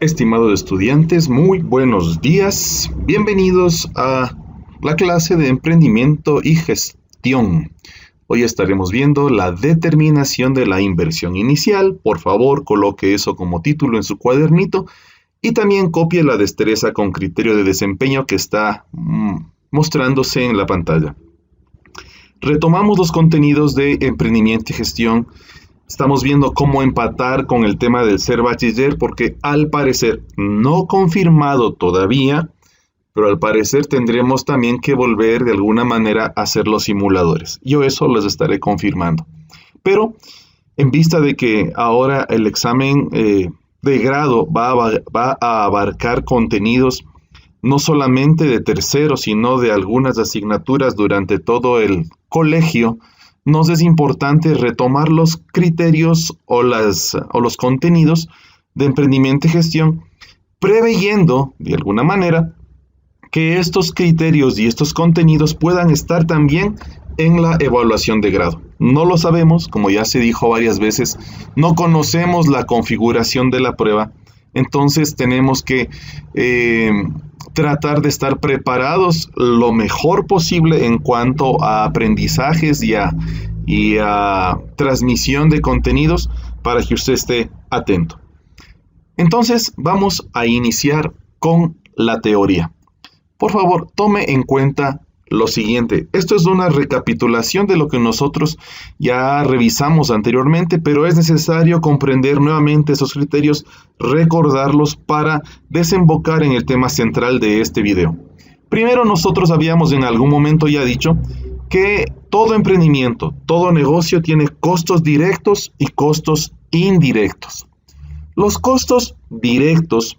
Estimados estudiantes, muy buenos días. Bienvenidos a la clase de emprendimiento y gestión. Hoy estaremos viendo la determinación de la inversión inicial. Por favor, coloque eso como título en su cuadernito y también copie la destreza con criterio de desempeño que está mostrándose en la pantalla. Retomamos los contenidos de emprendimiento y gestión. Estamos viendo cómo empatar con el tema del ser bachiller porque al parecer, no confirmado todavía, pero al parecer tendremos también que volver de alguna manera a hacer los simuladores. Yo eso les estaré confirmando. Pero en vista de que ahora el examen de grado va a abarcar contenidos no solamente de tercero, sino de algunas asignaturas durante todo el colegio, nos es importante retomar los criterios o los contenidos de emprendimiento y gestión, preveyendo, de alguna manera, que estos criterios y estos contenidos puedan estar también en la evaluación de grado. No lo sabemos, como ya se dijo varias veces, no conocemos la configuración de la prueba, entonces tenemos que tratar de estar preparados lo mejor posible en cuanto a aprendizajes y a transmisión de contenidos para que usted esté atento. Entonces vamos a iniciar con la teoría. Por favor, tome en cuenta lo siguiente. Esto es una recapitulación de lo que nosotros ya revisamos anteriormente, pero es necesario comprender nuevamente esos criterios, recordarlos para desembocar en el tema central de este video. Primero, nosotros habíamos en algún momento ya dicho que todo emprendimiento, todo negocio tiene costos directos y costos indirectos. Los costos directos,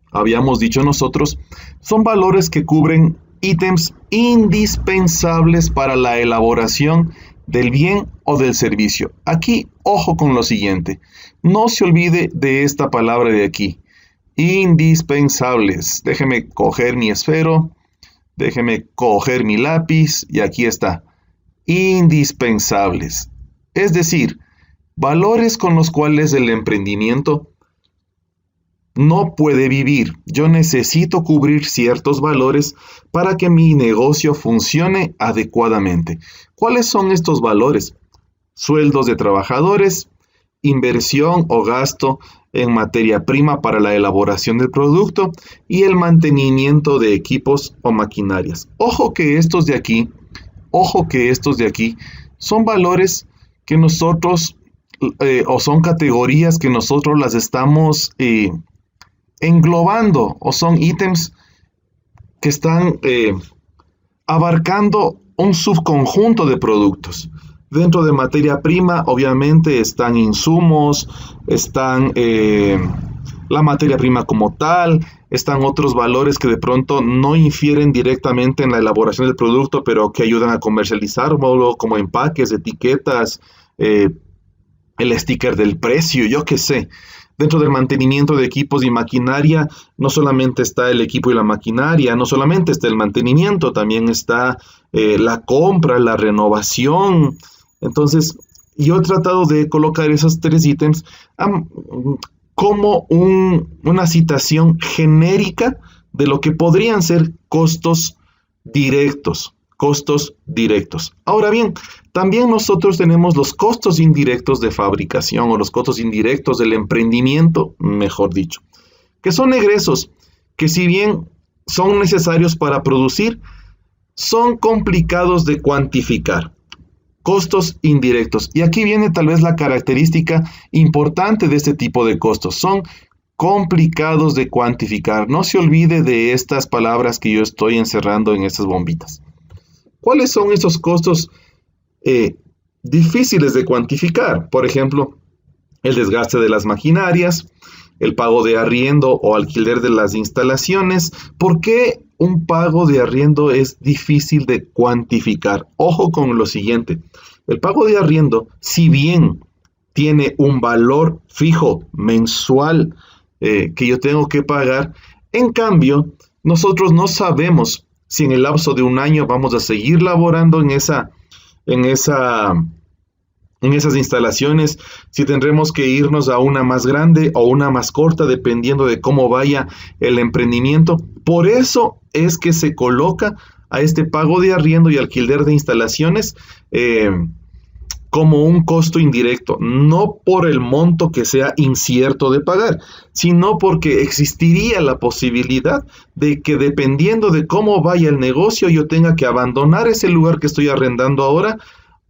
habíamos dicho nosotros, son valores que cubren ítems indispensables para la elaboración del bien o del servicio. Aquí, ojo con lo siguiente, no se olvide de esta palabra de aquí, indispensables. Déjeme coger mi esfero, déjeme coger mi lápiz y aquí está, indispensables. Es decir, valores con los cuales el emprendimiento no puede vivir. Yo necesito cubrir ciertos valores para que mi negocio funcione adecuadamente. ¿Cuáles son estos valores? Sueldos de trabajadores, inversión o gasto en materia prima para la elaboración del producto y el mantenimiento de equipos o maquinarias. Ojo que estos de aquí son valores que nosotros o son categorías que nosotros las estamos englobando o son ítems que están abarcando un subconjunto de productos. Dentro de materia prima, obviamente, están insumos, están la materia prima como tal, están otros valores que de pronto no infieren directamente en la elaboración del producto, pero que ayudan a comercializarlo, como empaques, etiquetas, el sticker del precio, yo qué sé. Dentro del mantenimiento de equipos y maquinaria, no solamente está el equipo y la maquinaria, no solamente está el mantenimiento, también está la compra, la renovación. Entonces, yo he tratado de colocar esos tres ítems como una citación genérica de lo que podrían ser costos directos. Ahora bien, también nosotros tenemos los costos indirectos de fabricación o los costos indirectos del emprendimiento, mejor dicho, que son egresos que si bien son necesarios para producir, son complicados de cuantificar. Costos indirectos. Y aquí viene tal vez la característica importante de este tipo de costos. Son complicados de cuantificar. No se olvide de estas palabras que yo estoy encerrando en estas bombitas. ¿Cuáles son esos costos difíciles de cuantificar? Por ejemplo, el desgaste de las maquinarias, el pago de arriendo o alquiler de las instalaciones. ¿Por qué un pago de arriendo es difícil de cuantificar? Ojo con lo siguiente. El pago de arriendo, si bien tiene un valor fijo mensual que yo tengo que pagar, en cambio, nosotros no sabemos si en el lapso de un año vamos a seguir laborando en esa En esas instalaciones, si tendremos que irnos a una más grande o una más corta, dependiendo de cómo vaya el emprendimiento. Por eso es que se coloca a este pago de arriendo y alquiler de instalaciones como un costo indirecto, no por el monto que sea incierto de pagar, sino porque existiría la posibilidad de que dependiendo de cómo vaya el negocio, yo tenga que abandonar ese lugar que estoy arrendando ahora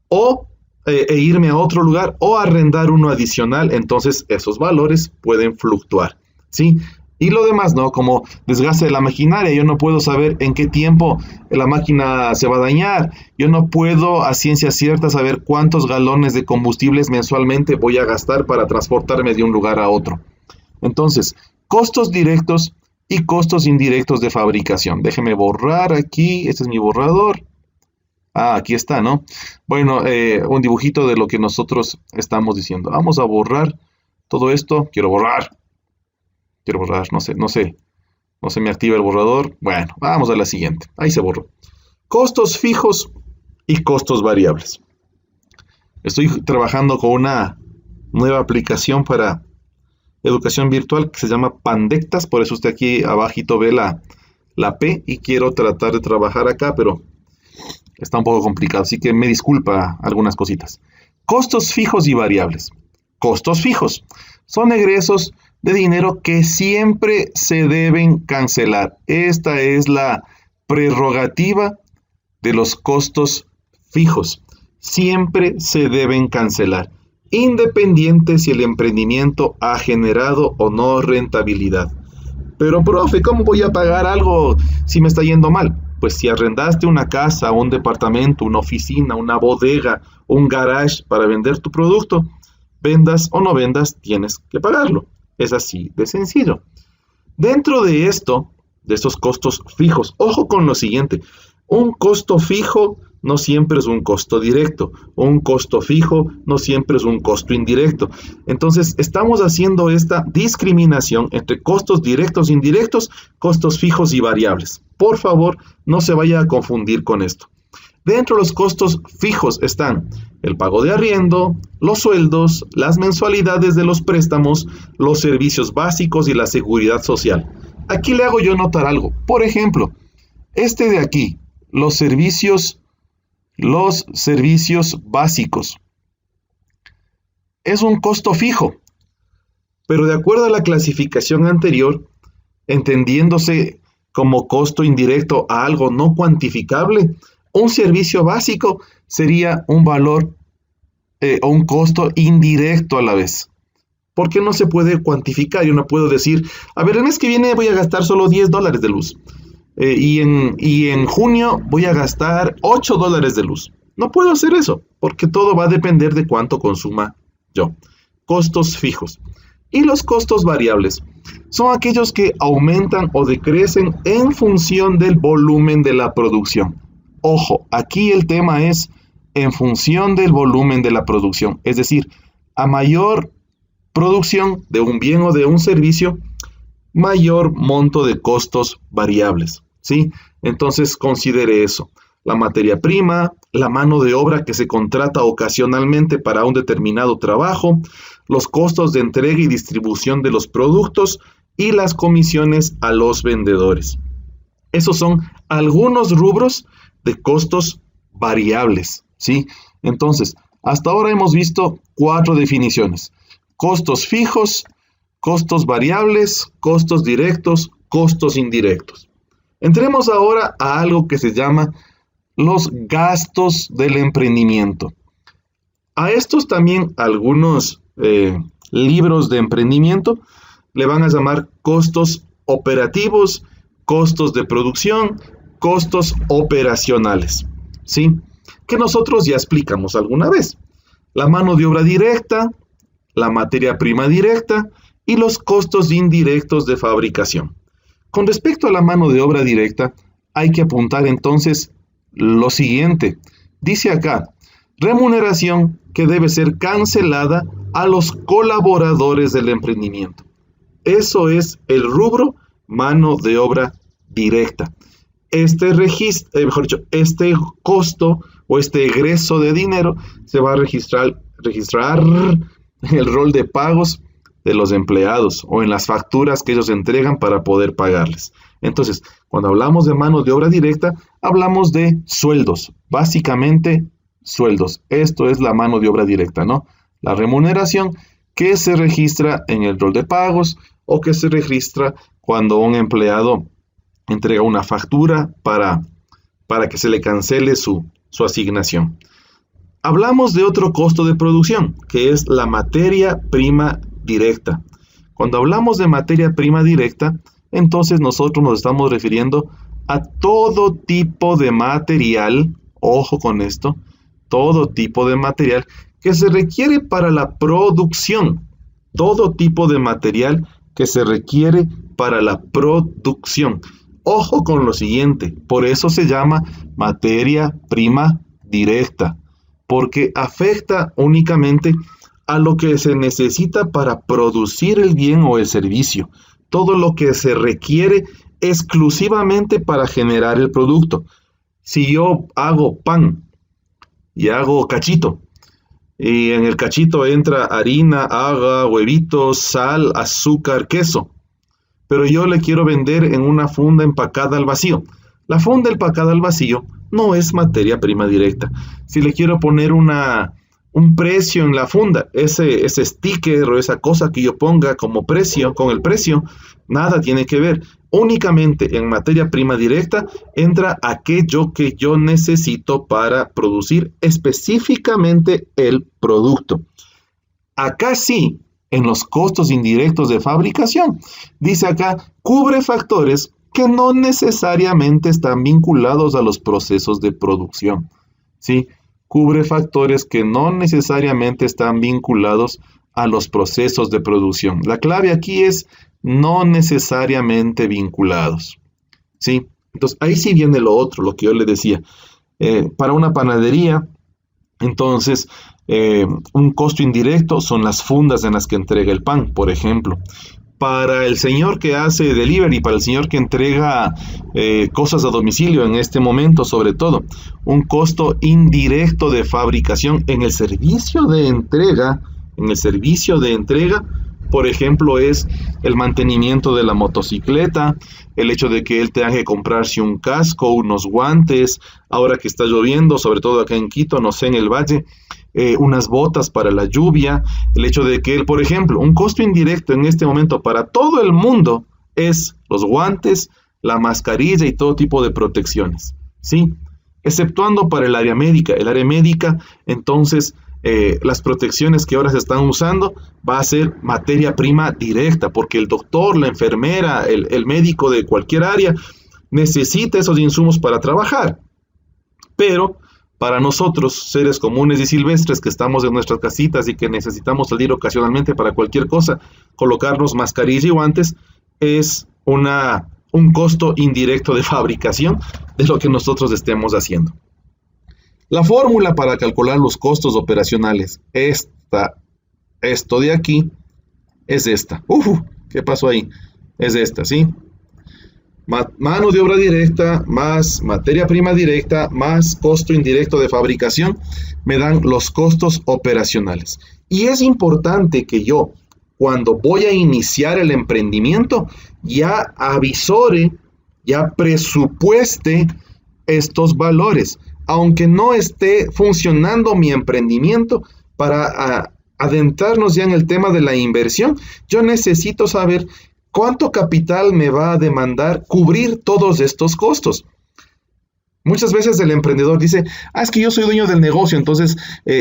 o irme a otro lugar o arrendar uno adicional. Entonces esos valores pueden fluctuar, ¿sí? Y lo demás, ¿no? Como desgaste de la maquinaria, yo no puedo saber en qué tiempo la máquina se va a dañar, yo no puedo a ciencia cierta saber cuántos galones de combustibles mensualmente voy a gastar para transportarme de un lugar a otro. Entonces, costos directos y costos indirectos de fabricación. Déjeme borrar aquí, este es mi borrador. Aquí está, ¿no? Bueno, un dibujito de lo que nosotros estamos diciendo. Vamos a borrar todo esto. Quiero borrar, no se me activa el borrador. Bueno, vamos a la siguiente. Ahí se borró. Costos fijos y costos variables. Estoy trabajando con una nueva aplicación para educación virtual que se llama Pandectas, por eso usted aquí abajito ve la P y quiero tratar de trabajar acá, pero está un poco complicado, así que me disculpa algunas cositas. Costos fijos y variables. Costos fijos son egresos de dinero que siempre se deben cancelar. Esta es la prerrogativa de los costos fijos. Siempre se deben cancelar, independiente si el emprendimiento ha generado o no rentabilidad. Pero, profe, ¿cómo voy a pagar algo si me está yendo mal? Pues si arrendaste una casa, un departamento, una oficina, una bodega, un garage para vender tu producto, vendas o no vendas, tienes que pagarlo. Es así de sencillo. Dentro de esto, de estos costos fijos, ojo con lo siguiente, un costo fijo no siempre es un costo directo, un costo fijo no siempre es un costo indirecto. Entonces, estamos haciendo esta discriminación entre costos directos e indirectos, costos fijos y variables. Por favor, no se vaya a confundir con esto. Dentro de los costos fijos están el pago de arriendo, los sueldos, las mensualidades de los préstamos, los servicios básicos y la seguridad social. Aquí le hago yo notar algo. Por ejemplo, este de aquí, los servicios básicos. Es un costo fijo, pero de acuerdo a la clasificación anterior, entendiéndose como costo indirecto a algo no cuantificable, un servicio básico sería un valor o un costo indirecto a la vez. Porque no se puede cuantificar. Yo no puedo decir, a ver, el mes que viene voy a gastar solo $10 de luz. Y en junio voy a gastar $8 de luz. No puedo hacer eso, porque todo va a depender de cuánto consuma yo. Costos fijos. Y los costos variables son aquellos que aumentan o decrecen en función del volumen de la producción. Ojo, aquí el tema es en función del volumen de la producción. Es decir, a mayor producción de un bien o de un servicio, mayor monto de costos variables, ¿sí? Entonces considere eso. La materia prima, la mano de obra que se contrata ocasionalmente para un determinado trabajo, los costos de entrega y distribución de los productos y las comisiones a los vendedores. Esos son algunos rubros de costos variables, ¿sí? Entonces, hasta ahora hemos visto 4 definiciones. Costos fijos, costos variables, costos directos, costos indirectos. Entremos ahora a algo que se llama los gastos del emprendimiento. A estos también algunos libros de emprendimiento le van a llamar costos operativos, costos de producción, costos operacionales, ¿sí? Que nosotros ya explicamos alguna vez. La mano de obra directa, la materia prima directa y los costos indirectos de fabricación. Con respecto a la mano de obra directa, hay que apuntar entonces lo siguiente. Dice acá, remuneración que debe ser cancelada a los colaboradores del emprendimiento. Eso es el rubro mano de obra directa. Este costo o este egreso de dinero se va a registrar registrar el rol de pagos de los empleados o en las facturas que ellos entregan para poder pagarles. Entonces, cuando hablamos de mano de obra directa, hablamos de sueldos, básicamente sueldos. Esto es la mano de obra directa, ¿no? La remuneración que se registra en el rol de pagos o que se registra cuando un empleado entrega una factura para que se le cancele su asignación. Hablamos de otro costo de producción, que es la materia prima directa. Cuando hablamos de materia prima directa, entonces nosotros nos estamos refiriendo a todo tipo de material, ojo con esto, todo tipo de material que se requiere para la producción. Todo tipo de material que se requiere para la producción. Ojo con lo siguiente, por eso se llama materia prima directa, porque afecta únicamente a lo que se necesita para producir el bien o el servicio. Todo lo que se requiere exclusivamente para generar el producto. Si yo hago pan y hago cachito, y en el cachito entra harina, agua, huevitos, sal, azúcar, queso, pero yo le quiero vender en una funda empacada al vacío. La funda empacada al vacío no es materia prima directa. Si le quiero poner un precio en la funda, ese sticker o esa cosa que yo ponga como precio, con el precio, nada tiene que ver. Únicamente en materia prima directa entra aquello que yo necesito para producir específicamente el producto. Acá sí, en los costos indirectos de fabricación, dice acá, cubre factores que no necesariamente están vinculados a los procesos de producción. ¿Sí? Cubre factores que no necesariamente están vinculados a los procesos de producción. La clave aquí es no necesariamente vinculados. ¿Sí? Entonces, ahí sí viene lo otro, lo que yo le decía. Para una panadería, entonces, un costo indirecto son las fundas en las que entrega el pan, por ejemplo. Para el señor que hace delivery, para el señor que entrega cosas a domicilio en este momento, sobre todo, un costo indirecto de fabricación en el servicio de entrega, por ejemplo, es el mantenimiento de la motocicleta, el hecho de que él tenga que comprarse un casco, unos guantes, ahora que está lloviendo, sobre todo acá en Quito, no sé, en el Valle, unas botas para la lluvia, el hecho de que él, por ejemplo, un costo indirecto en este momento para todo el mundo es los guantes, la mascarilla y todo tipo de protecciones, ¿sí? Exceptuando para el área médica. El área médica, entonces, las protecciones que ahora se están usando va a ser materia prima directa, porque el doctor, la enfermera, el médico de cualquier área necesita esos insumos para trabajar. Pero para nosotros, seres comunes y silvestres que estamos en nuestras casitas y que necesitamos salir ocasionalmente para cualquier cosa, colocarnos mascarilla y guantes es un costo indirecto de fabricación de lo que nosotros estemos haciendo. La fórmula para calcular los costos operacionales, esto de aquí, es esta. ¿Qué pasó ahí? Es esta, ¿sí? Mano de obra directa más materia prima directa más costo indirecto de fabricación me dan los costos operacionales. Y es importante que yo, cuando voy a iniciar el emprendimiento, ya avisore, ya presupueste estos valores. Aunque no esté funcionando mi emprendimiento, para adentrarnos ya en el tema de la inversión, yo necesito saber cuánto capital me va a demandar cubrir todos estos costos. Muchas veces el emprendedor dice, es que yo soy dueño del negocio, entonces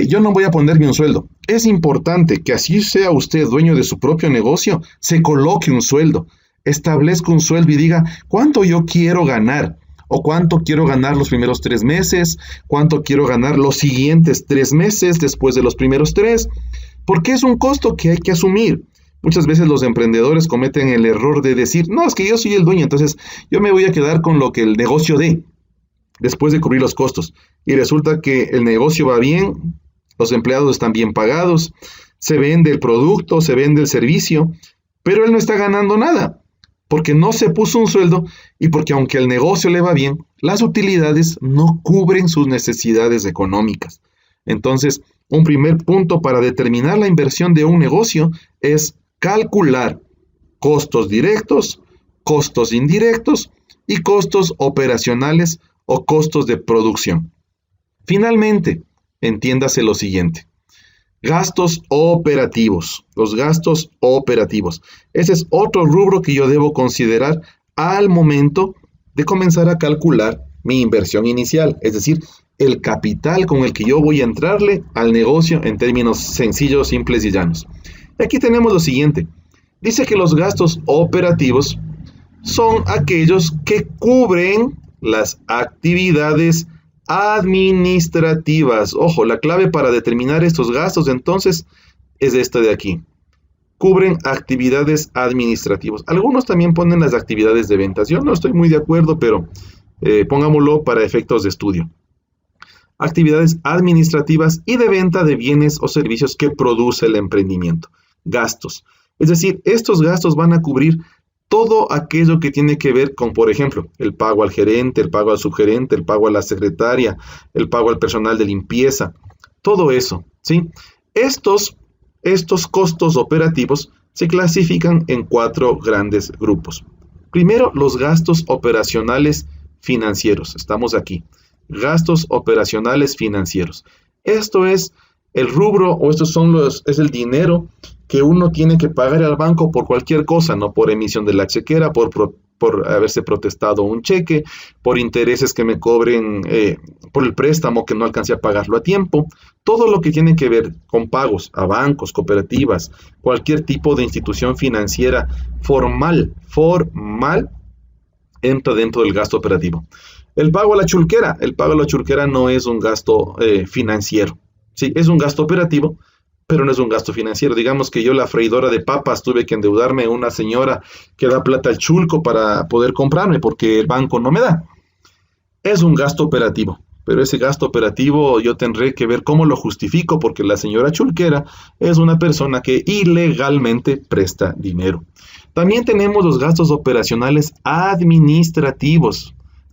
yo no voy a ponerme un sueldo. Es importante que así sea usted dueño de su propio negocio, se coloque un sueldo, establezca un sueldo y diga, ¿cuánto yo quiero ganar? O cuánto quiero ganar los primeros 3 meses, cuánto quiero ganar los siguientes 3 meses después de los primeros 3, porque es un costo que hay que asumir. Muchas veces los emprendedores cometen el error de decir, no, es que yo soy el dueño, entonces yo me voy a quedar con lo que el negocio dé, después de cubrir los costos. Y resulta que el negocio va bien, los empleados están bien pagados, se vende el producto, se vende el servicio, pero él no está ganando nada, porque no se puso un sueldo y porque aunque el negocio le va bien, las utilidades no cubren sus necesidades económicas. Entonces, un primer punto para determinar la inversión de un negocio es calcular costos directos, costos indirectos y costos operacionales o costos de producción. Finalmente, entiéndase lo siguiente. Gastos operativos. Los gastos operativos. Ese es otro rubro que yo debo considerar al momento de comenzar a calcular mi inversión inicial, es decir, el capital con el que yo voy a entrarle al negocio en términos sencillos, simples y llanos. Y aquí tenemos lo siguiente. Dice que los gastos operativos son aquellos que cubren las actividades administrativas. Ojo, la clave para determinar estos gastos entonces es esta de aquí. Cubren actividades administrativas. Algunos también ponen las actividades de ventas. Yo no estoy muy de acuerdo, pero pongámoslo para efectos de estudio. Actividades administrativas y de venta de bienes o servicios que produce el emprendimiento. Gastos. Es decir, estos gastos van a cubrir todo aquello que tiene que ver con, por ejemplo, el pago al gerente, el pago al subgerente, el pago a la secretaria, el pago al personal de limpieza, todo eso, ¿sí? Estos costos operativos se clasifican en 4 grandes grupos. Primero, los gastos operacionales financieros. Estamos aquí. Gastos operacionales financieros. Esto es el rubro o es el dinero que uno tiene que pagar al banco por cualquier cosa, no por emisión de la chequera, por haberse protestado un cheque, por intereses que me cobren, por el préstamo que no alcancé a pagarlo a tiempo. Todo lo que tiene que ver con pagos a bancos, cooperativas, cualquier tipo de institución financiera formal, entra dentro del gasto operativo. El pago a la chulquera no es un gasto financiero. Sí, es un gasto operativo, pero no es un gasto financiero. Digamos que yo la freidora de papas tuve que endeudarme a una señora que da plata al chulco para poder comprarme porque el banco no me da. Es un gasto operativo, pero ese gasto operativo yo tendré que ver cómo lo justifico porque la señora chulquera es una persona que ilegalmente presta dinero. También tenemos los gastos operacionales administrativos.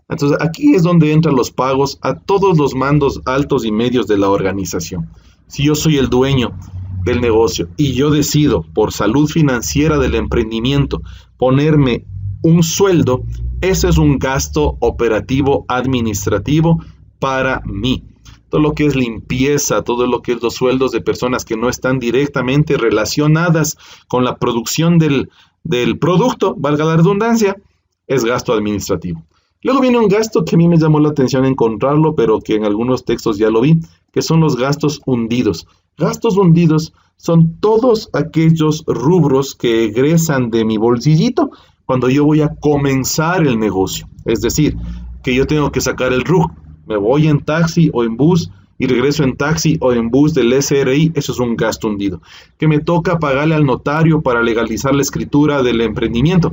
Entonces aquí es donde entran los pagos a todos los mandos altos y medios de la organización. Si yo soy el dueño del negocio y yo decido por salud financiera del emprendimiento ponerme un sueldo, ese es un gasto operativo administrativo para mí. Todo lo que es limpieza, todo lo que es los sueldos de personas que no están directamente relacionadas con la producción del producto, valga la redundancia, es gasto administrativo. Luego viene un gasto que a mí me llamó la atención encontrarlo, pero que en algunos textos ya lo vi, que son los gastos hundidos. Gastos hundidos son todos aquellos rubros que egresan de mi bolsillito cuando yo voy a comenzar el negocio. Es decir, que yo tengo que sacar el RUC, me voy en taxi o en bus y regreso en taxi o en bus del SRI, eso es un gasto hundido. Que me toca pagarle al notario para legalizar la escritura del emprendimiento.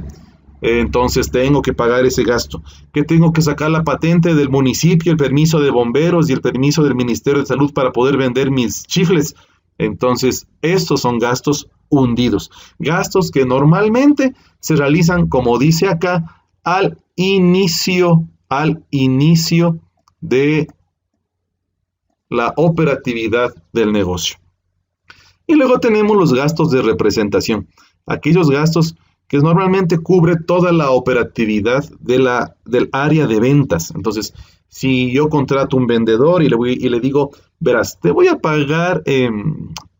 Entonces tengo que pagar ese gasto, que tengo que sacar la patente del municipio, el permiso de bomberos y el permiso del Ministerio de Salud para poder vender mis chifles. Entonces estos son gastos hundidos, gastos que normalmente se realizan, como dice acá, al inicio de la operatividad del negocio. Y luego tenemos los gastos de representación, aquellos gastos que normalmente cubre toda la operatividad del área de ventas. Entonces, si yo contrato un vendedor y le digo, verás, te voy a pagar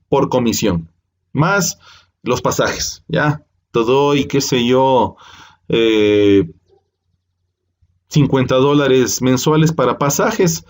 por comisión, más los pasajes, ¿ya? Te doy, qué sé yo, $50 mensuales para pasajes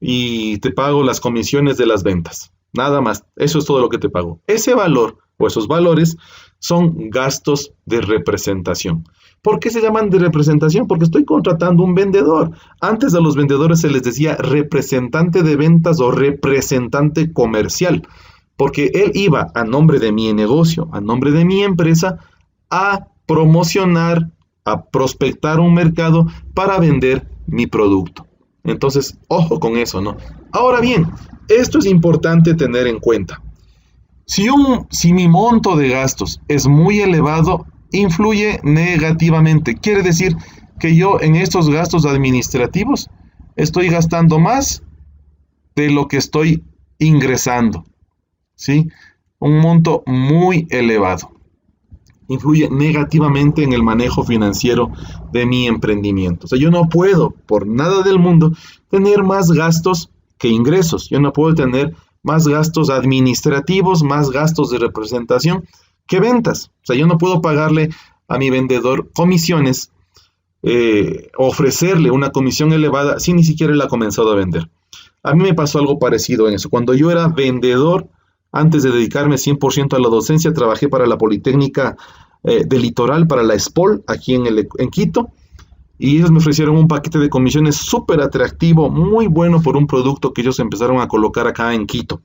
y te pago las comisiones de las ventas. Nada más, eso es todo lo que te pago. Ese valor o esos valores son gastos de representación. ¿Por qué se llaman de representación? Porque estoy contratando un vendedor. Antes a los vendedores se les decía representante de ventas o representante comercial, porque él iba a nombre de mi negocio, a nombre de mi empresa, a promocionar, a prospectar un mercado para vender mi producto. Entonces, ojo con eso, ¿no? Ahora bien, esto es importante tener en cuenta. Si mi monto de gastos es muy elevado, influye negativamente. Quiere decir que yo en estos gastos administrativos estoy gastando más de lo que estoy ingresando, ¿sí? Un monto muy elevado. Influye negativamente en el manejo financiero de mi emprendimiento. O sea, yo no puedo, por nada del mundo, tener más gastos que ingresos. Yo no puedo tener más gastos administrativos, más gastos de representación que ventas. O sea, yo no puedo pagarle a mi vendedor comisiones, ofrecerle una comisión elevada si ni siquiera él ha comenzado a vender. A mí me pasó algo parecido en eso. Cuando yo era vendedor, antes de dedicarme 100% a la docencia, trabajé para la Politécnica del Litoral, para la SPOL, aquí en Quito, y ellos me ofrecieron un paquete de comisiones súper atractivo, muy bueno por un producto que ellos empezaron a colocar acá en Quito.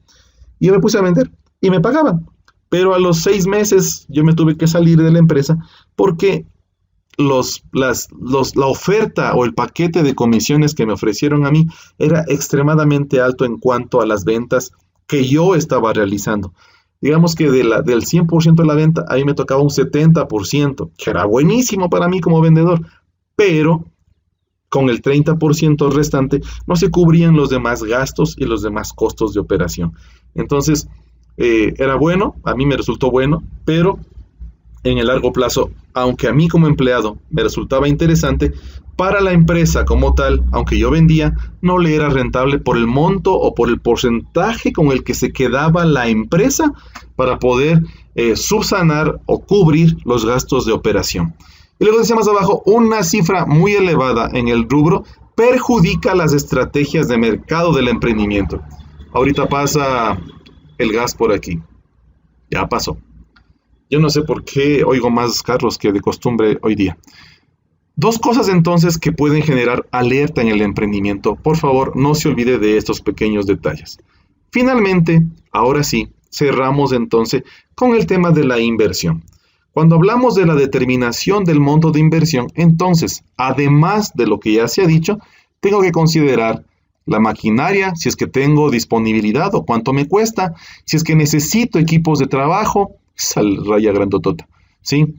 Y yo me puse a vender y me pagaban. Pero a los 6 meses yo me tuve que salir de la empresa porque la oferta o el paquete de comisiones que me ofrecieron a mí era extremadamente alto en cuanto a las ventas que yo estaba realizando. Digamos que del 100% de la venta, ahí me tocaba un 70%, que era buenísimo para mí como vendedor, pero con el 30% restante no se cubrían los demás gastos y los demás costos de operación. Entonces, era bueno, a mí me resultó bueno, pero en el largo plazo, aunque a mí como empleado me resultaba interesante, para la empresa como tal, aunque yo vendía, no le era rentable por el monto o por el porcentaje con el que se quedaba la empresa para poder subsanar o cubrir los gastos de operación. Y luego decía más abajo, una cifra muy elevada en el rubro perjudica las estrategias de mercado del emprendimiento. Ahorita pasa el gas por aquí. Ya pasó. Yo no sé por qué oigo más carros que de costumbre hoy día. Dos cosas entonces que pueden generar alerta en el emprendimiento. Por favor, no se olvide de estos pequeños detalles. Finalmente, ahora sí, cerramos entonces con el tema de la inversión. Cuando hablamos de la determinación del monto de inversión, entonces, además de lo que ya se ha dicho, tengo que considerar la maquinaria, si es que tengo disponibilidad o cuánto me cuesta, si es que necesito equipos de trabajo, esa raya grandotota, ¿sí?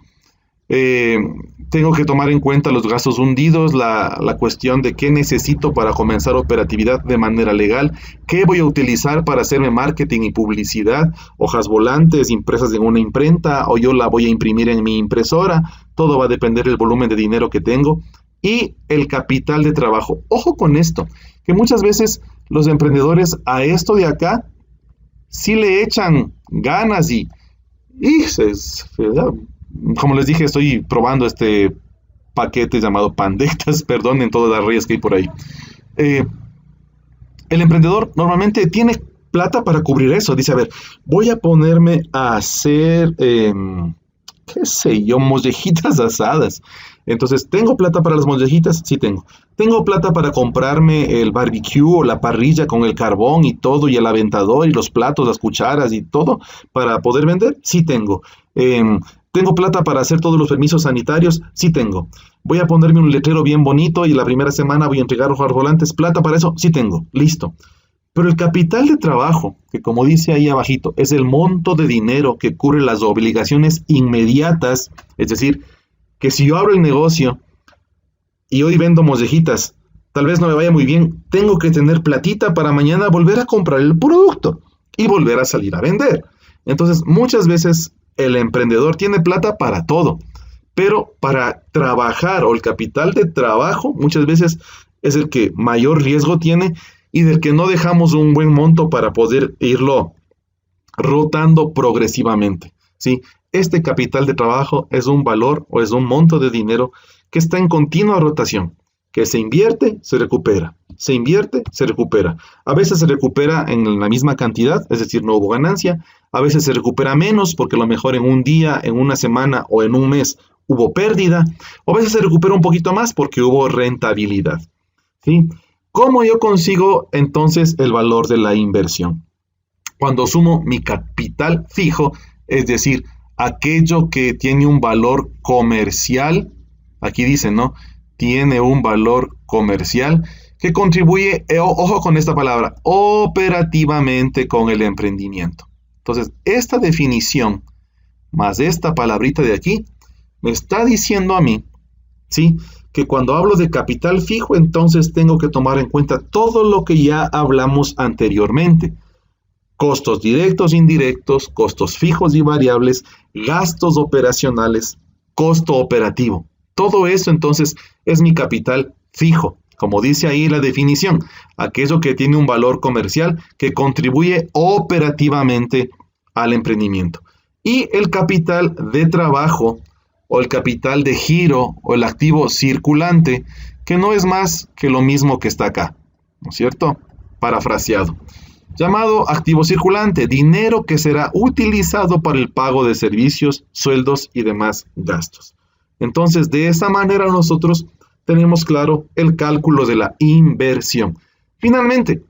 Tengo que tomar en cuenta los gastos hundidos, la cuestión de qué necesito para comenzar operatividad de manera legal, qué voy a utilizar para hacerme marketing y publicidad, hojas volantes impresas en una imprenta o yo la voy a imprimir en mi impresora, todo va a depender del volumen de dinero que tengo y el capital de trabajo. Ojo con esto, que muchas veces los emprendedores a esto de acá sí le echan ganas y como les dije, estoy probando este paquete llamado Pandectas, perdonen todas las rayas que hay por ahí. El emprendedor normalmente tiene plata para cubrir eso. Dice, a ver, voy a ponerme a hacer, qué sé yo, mollejitas asadas. Entonces, ¿tengo plata para las mollejitas? Sí tengo. ¿Tengo plata para comprarme el barbecue o la parrilla con el carbón y todo, y el aventador y los platos, las cucharas y todo para poder vender? Sí tengo. ¿Tengo plata para hacer todos los permisos sanitarios? Sí tengo. ¿Voy a ponerme un letrero bien bonito y la primera semana voy a entregar hojas volantes? ¿Plata para eso? Sí tengo. Listo. Pero el capital de trabajo, que como dice ahí abajito, es el monto de dinero que cubre las obligaciones inmediatas, es decir, que si yo abro el negocio y hoy vendo mollejitas, tal vez no me vaya muy bien, tengo que tener platita para mañana volver a comprar el producto y volver a salir a vender. Entonces, muchas veces el emprendedor tiene plata para todo, pero para trabajar o el capital de trabajo muchas veces es el que mayor riesgo tiene y del que no dejamos un buen monto para poder irlo rotando progresivamente, ¿sí? Este capital de trabajo es un valor o es un monto de dinero que está en continua rotación, que se invierte, se recupera, se invierte, se recupera. A veces se recupera en la misma cantidad, es decir, no hubo ganancia. A veces se recupera menos porque a lo mejor en un día, en una semana o en un mes hubo pérdida. O a veces se recupera un poquito más porque hubo rentabilidad, ¿sí? ¿Cómo yo consigo entonces el valor de la inversión? Cuando sumo mi capital fijo, es decir, aquello que tiene un valor comercial, aquí dice, ¿no? Tiene un valor comercial que contribuye, ojo con esta palabra, operativamente con el emprendimiento. Entonces, esta definición, más esta palabrita de aquí, me está diciendo a mí, ¿sí?, que cuando hablo de capital fijo, entonces tengo que tomar en cuenta todo lo que ya hablamos anteriormente. costos directos e indirectos, costos fijos y variables, gastos operacionales, costo operativo. Todo eso entonces es mi capital fijo, como dice ahí la definición, aquello que tiene un valor comercial que contribuye operativamente al emprendimiento. Y el capital de trabajo o el capital de giro o el activo circulante, que no es más que lo mismo que está acá, ¿no es cierto? Parafraseado. Llamado activo circulante, dinero que será utilizado para el pago de servicios, sueldos y demás gastos. Entonces, de esa manera nosotros tenemos claro el cálculo de la inversión. Finalmente,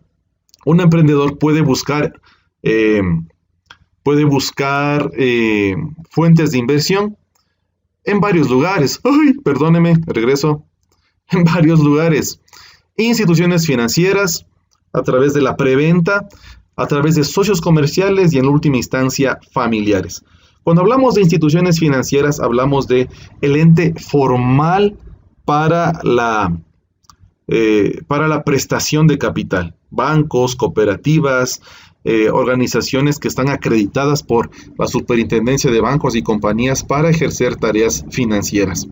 un emprendedor puede buscar fuentes de inversión en varios lugares. ¡Ay, perdóneme, regreso! En varios lugares. Instituciones financieras, a través de la preventa, a través de socios comerciales y en última instancia familiares. Cuando hablamos de instituciones financieras, hablamos de el ente formal para la prestación de capital. Bancos, cooperativas, organizaciones que están acreditadas por la Superintendencia de Bancos y Compañías para ejercer tareas financieras.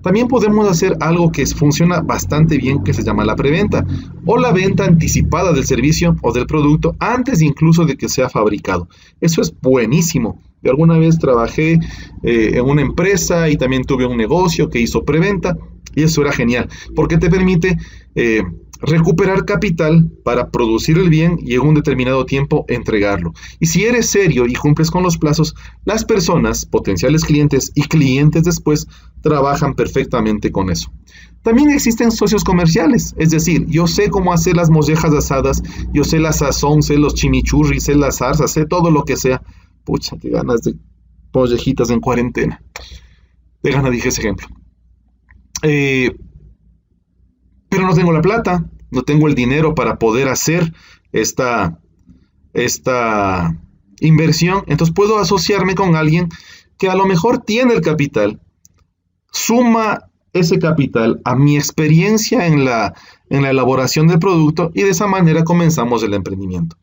También podemos hacer algo que funciona bastante bien, que se llama la preventa o la venta anticipada del servicio o del producto antes incluso de que sea fabricado. Eso es buenísimo. Yo alguna vez trabajé en una empresa y también tuve un negocio que hizo preventa y eso era genial porque te permite recuperar capital para producir el bien y en un determinado tiempo entregarlo. Y si eres serio y cumples con los plazos, las personas, potenciales clientes y clientes después, trabajan perfectamente con eso. También existen socios comerciales, es decir, yo sé cómo hacer las mollejas asadas, yo sé la sazón, sé los chimichurris, sé las zarzas, sé todo lo que sea. Pucha, qué ganas de mollejitas en cuarentena. De ganas dije ese ejemplo. Pero no tengo la plata, no tengo el dinero para poder hacer esta inversión. Entonces puedo asociarme con alguien que a lo mejor tiene el capital, suma ese capital a mi experiencia en la elaboración del producto y de esa manera comenzamos el emprendimiento.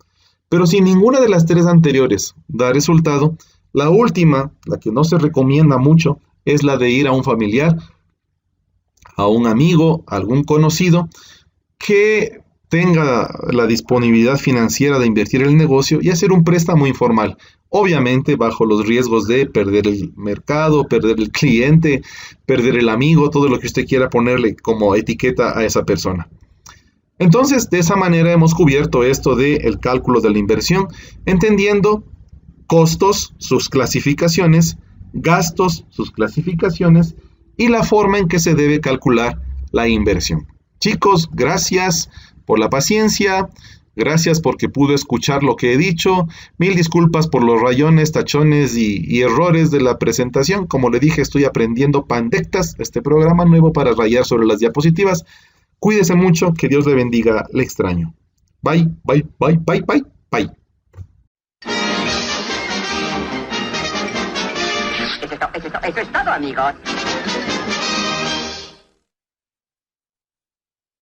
Pero si ninguna de las tres anteriores da resultado, la última, la que no se recomienda mucho, es la de ir a un familiar, a un amigo, a algún conocido que tenga la disponibilidad financiera de invertir en el negocio y hacer un préstamo informal, obviamente bajo los riesgos de perder el mercado, perder el cliente, perder el amigo, todo lo que usted quiera ponerle como etiqueta a esa persona. Entonces, de esa manera hemos cubierto esto del cálculo de la inversión, entendiendo costos, sus clasificaciones, gastos, sus clasificaciones, y la forma en que se debe calcular la inversión. Chicos, gracias por la paciencia, gracias porque pude escuchar lo que he dicho, mil disculpas por los rayones, tachones y errores de la presentación. Como le dije, estoy aprendiendo Pandectas, este programa nuevo para rayar sobre las diapositivas. Cuídese mucho, que Dios le bendiga, le extraño. Bye, bye, bye, bye, bye, bye. Eso es todo, amigos.